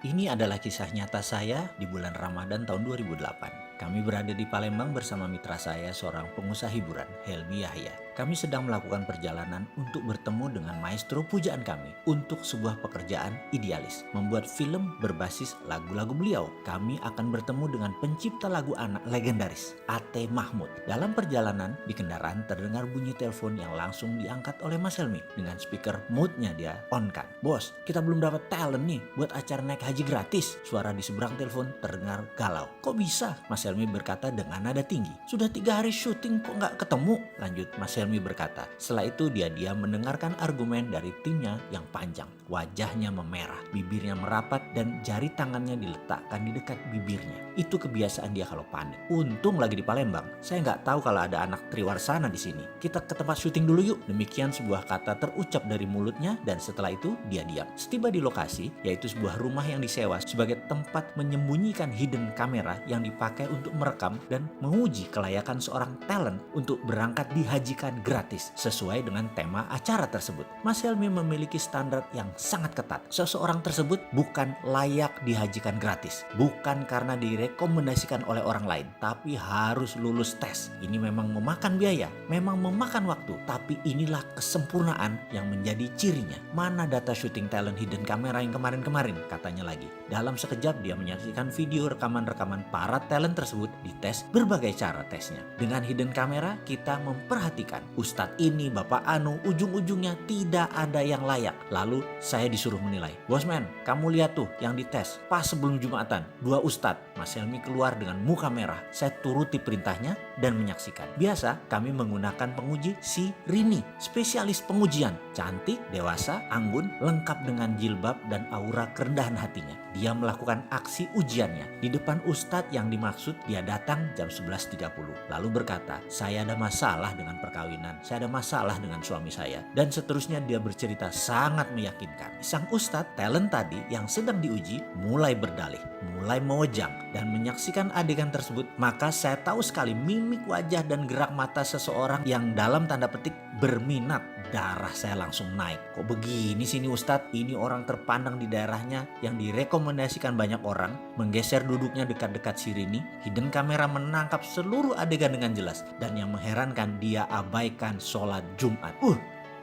Ini adalah kisah nyata saya di bulan Ramadan tahun 2008. Kami berada di Palembang bersama mitra saya, seorang pengusaha hiburan, Helmi Yahya. Kami sedang melakukan perjalanan untuk bertemu dengan maestro pujaan kami untuk sebuah pekerjaan idealis, membuat film berbasis lagu-lagu beliau. Kami akan bertemu dengan pencipta lagu anak legendaris, Ate Mahmud. Dalam perjalanan di kendaraan terdengar bunyi telepon yang langsung diangkat oleh Mas Helmi dengan speaker mode-nya dia on kan. Bos, kita belum dapat talent nih buat acara naik haji gratis. Suara di seberang telepon terdengar galau. Kok bisa? Mas Helmi berkata dengan nada tinggi. Sudah 3 hari syuting kok nggak ketemu? Lanjut Mas Helmi berkata. Setelah itu dia diam mendengarkan argumen dari timnya yang panjang. Wajahnya memerah, bibirnya merapat dan jari tangannya diletakkan di dekat bibirnya. Itu kebiasaan dia kalau panik. Untung lagi di Palembang. Saya nggak tahu kalau ada anak Triwarsana di sini. Kita ke tempat syuting dulu yuk. Demikian sebuah kata terucap dari mulutnya dan setelah itu dia diam. Setiba di lokasi, yaitu sebuah rumah yang disewa sebagai tempat menyembunyikan hidden kamera yang dipakai untuk merekam dan menguji kelayakan seorang talent untuk berangkat dihajikan gratis sesuai dengan tema acara tersebut. Mas Helmi memiliki standar yang sangat ketat. Seseorang tersebut bukan layak dihajikan gratis, bukan karena direkomendasikan oleh orang lain, tapi harus lulus tes. Ini memang memakan biaya, memang memakan waktu, tapi inilah kesempurnaan yang menjadi cirinya. Mana data syuting talent hidden kamera yang kemarin-kemarin, katanya lagi. Dalam sekejap dia menyaksikan video rekaman-rekaman para talent tersebut dites berbagai cara tesnya. Dengan hidden kamera kita memperhatikan Ustadz ini, Bapak Anu, ujung-ujungnya tidak ada yang layak. Lalu saya disuruh menilai. Bosman, kamu lihat tuh yang dites pas sebelum Jumatan, 2 Ustadz. Mas Helmi keluar dengan muka merah. Saya turuti perintahnya dan menyaksikan. Biasa kami menggunakan penguji si Rini, spesialis pengujian. Cantik, dewasa, anggun, lengkap dengan jilbab dan aura kerendahan hatinya. Dia melakukan aksi ujiannya di depan Ustadz yang dimaksud. Dia datang jam 11.30 lalu berkata, saya ada masalah dengan perkawinan, saya ada masalah dengan suami saya, dan seterusnya. Dia bercerita sangat meyakinkan. Sang Ustadz talent tadi yang sedang diuji mulai berdalih, mulai mewejang dan menyaksikan adegan tersebut. Maka saya tahu sekali mimik wajah dan gerak mata seseorang yang dalam tanda petik berminat. Darah saya langsung naik. Kok begini sih ini Ustadz? Ini orang terpandang di daerahnya yang direkomendasikan banyak orang. Menggeser duduknya dekat-dekat si Rini. Hidden kamera menangkap seluruh adegan dengan jelas. Dan yang mengherankan, dia abaikan sholat Jumat.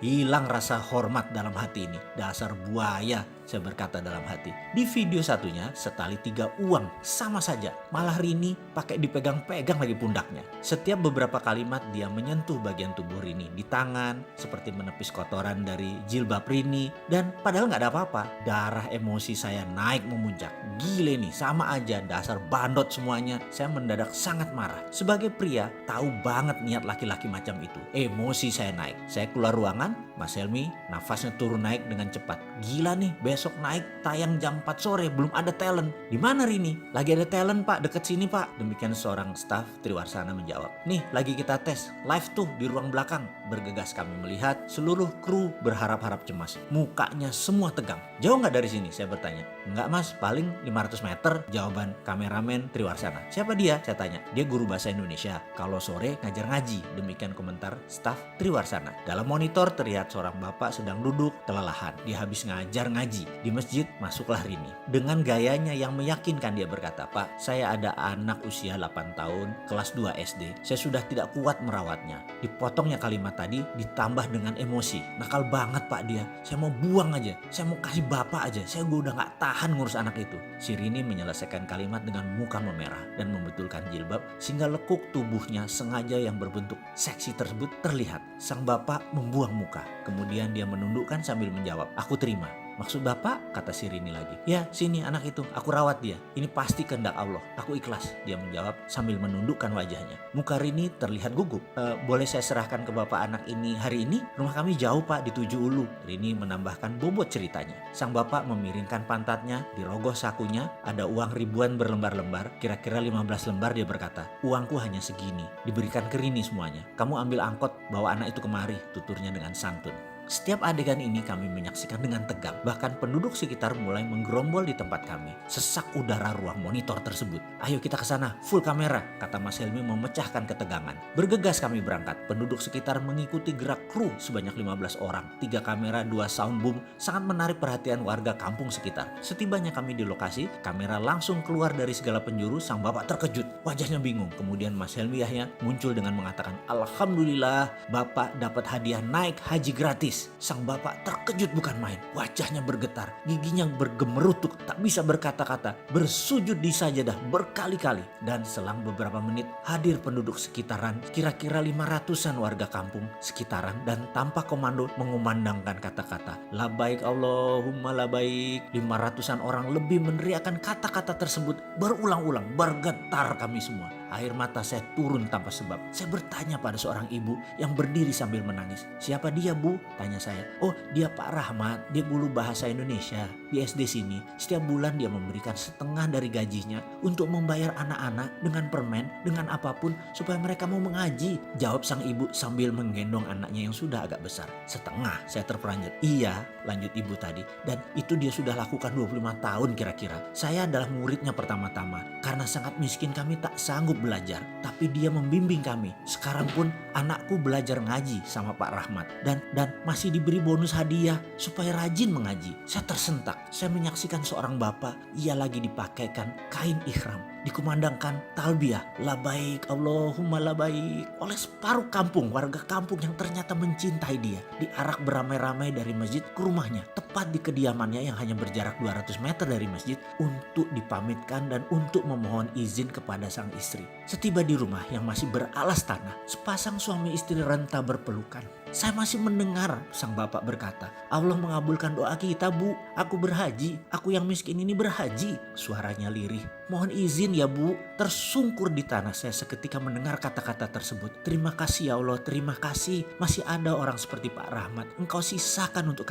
Hilang rasa hormat dalam hati ini. Dasar buaya, saya berkata dalam hati. Di video satunya setali 3 uang sama saja. Malah Rini pakai dipegang-pegang lagi pundaknya. Setiap beberapa kalimat dia menyentuh bagian tubuh Rini di tangan, seperti menepis kotoran dari jilbab Rini. Dan padahal nggak ada apa-apa. Darah emosi saya naik memuncak. Gile nih, sama aja, dasar bandot semuanya. Saya mendadak sangat marah. Sebagai pria, tahu banget niat laki-laki macam itu. Emosi saya naik. Saya keluar ruangan. Mas Helmi nafasnya turun naik dengan cepat. Gila nih, besok naik tayang jam 4 sore belum ada talent. Di mana Rini? Lagi ada talent pak, deket sini pak. Demikian seorang staf Triwarsana menjawab. Nih lagi kita tes, live tuh di ruang belakang. Bergegas kami melihat seluruh kru berharap-harap cemas. Mukanya semua tegang. Jauh nggak dari sini? Saya bertanya. Enggak mas, paling 500 meter. Jawaban kameramen Triwarsana. Siapa dia? Saya tanya. Dia guru bahasa Indonesia. Kalau sore ngajar ngaji. Demikian komentar staf Triwarsana. Dalam monitor terlihat seorang bapak sedang duduk kelelahan. Dia habis ngajar ngaji. Di masjid masuklah Rini. Dengan gayanya yang meyakinkan dia berkata, Pak, saya ada anak usia 8 tahun, kelas 2 SD. Saya sudah tidak kuat merawatnya. Dipotongnya kalimat tadi ditambah dengan emosi. Nakal banget Pak dia. Saya mau buang aja. Saya mau kasih bapak aja. Saya udah gak tahan ngurus anak itu. Si Rini menyelesaikan kalimat dengan muka memerah dan membetulkan jilbab sehingga lekuk tubuhnya sengaja yang berbentuk seksi tersebut terlihat. Sang bapak membuang muka. Kemudian dia menundukkan sambil menjawab, aku terima. Maksud bapak? Kata si Rini lagi. Ya sini anak itu, aku rawat dia. Ini pasti kehendak Allah, aku ikhlas. Dia menjawab sambil menundukkan wajahnya. Muka Rini terlihat gugup. Boleh saya serahkan ke bapak anak ini hari ini? Rumah kami jauh pak, di 7 Ulu. Rini menambahkan bobot ceritanya. Sang bapak memiringkan pantatnya, dirogoh sakunya. Ada uang ribuan berlembar-lembar, kira-kira 15 lembar. Dia berkata, uangku hanya segini. Diberikan ke Rini semuanya. Kamu ambil angkot, bawa anak itu kemari, tuturnya dengan santun. Setiap adegan ini kami menyaksikan dengan tegang. Bahkan penduduk sekitar mulai menggerombol di tempat kami. Sesak udara ruang monitor tersebut. "Ayo kita ke sana, full kamera," kata Mas Helmi memecahkan ketegangan. Bergegas kami berangkat. Penduduk sekitar mengikuti gerak kru sebanyak 15 orang. 3 kamera, 2 sound boom sangat menarik perhatian warga kampung sekitar. Setibanya kami di lokasi, kamera langsung keluar dari segala penjuru. Sang bapak terkejut, wajahnya bingung. Kemudian Mas Helmi Yahya muncul dengan mengatakan, "Alhamdulillah, bapak dapat hadiah naik haji gratis." Sang bapak terkejut bukan main. Wajahnya bergetar, giginya bergemerutuk, tak bisa berkata-kata, bersujud di sajadah berkali-kali. Dan selang beberapa menit hadir penduduk sekitaran, kira-kira 500-an warga kampung sekitaran, dan tanpa komando mengumandangkan kata-kata, "Labaik Allahumma labaik." 500-an orang lebih meneriakkan kata-kata tersebut berulang-ulang. Bergetar kami semua. Air mata saya turun tanpa sebab. Saya bertanya pada seorang ibu yang berdiri sambil menangis. "Siapa dia, Bu?" tanya saya. "Oh, dia Pak Rahmat. Dia guru bahasa Indonesia di SD sini. Setiap bulan dia memberikan setengah dari gajinya untuk membayar anak-anak dengan permen, dengan apapun supaya mereka mau mengaji," jawab sang ibu sambil menggendong anaknya yang sudah agak besar. "Setengah?" saya terperanjat. "Iya," lanjut ibu tadi. "Dan itu dia sudah lakukan 25 tahun kira-kira. Saya adalah muridnya pertama-tama. Karena sangat miskin kami tak sanggup belajar. Tapi dia membimbing kami. Sekarang pun anakku belajar ngaji sama Pak Rahmat. Dan masih diberi bonus hadiah supaya rajin mengaji." Saya tersentak. Saya menyaksikan seorang bapak. Ia lagi dipakaikan kain ihram. Dikumandangkan talbiyah, "Labaik Allahumma labaik," oleh separuh kampung, warga kampung yang ternyata mencintai dia. Diarak beramai-ramai dari masjid ke rumahnya, tepat di kediamannya yang hanya berjarak 200 meter dari masjid, untuk dipamitkan dan untuk memohon izin kepada sang istri. Setiba di rumah yang masih beralas tanah, sepasang suami istri renta berpelukan. Saya masih mendengar sang bapak berkata, "Allah mengabulkan doa kita, Bu. Aku berhaji. Aku yang miskin ini berhaji." Suaranya lirih. "Mohon izin ya, Bu." Tersungkur di tanah saya seketika mendengar kata-kata tersebut. "Terima kasih ya Allah, terima kasih. Masih ada orang seperti Pak Rahmat. Engkau sisakan untuk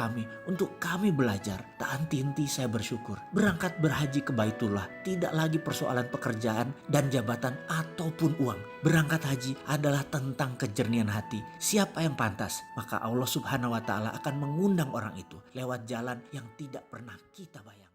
kami belajar." Tak henti-henti saya bersyukur. Berangkat berhaji ke Baitullah tidak lagi persoalan pekerjaan dan jabatan ataupun uang. Berangkat haji adalah tentang kejernihan hati. Siapa yang pantas, maka Allah Subhanahu wa Ta'ala akan mengundang orang itu lewat jalan yang tidak pernah kita bayangkan.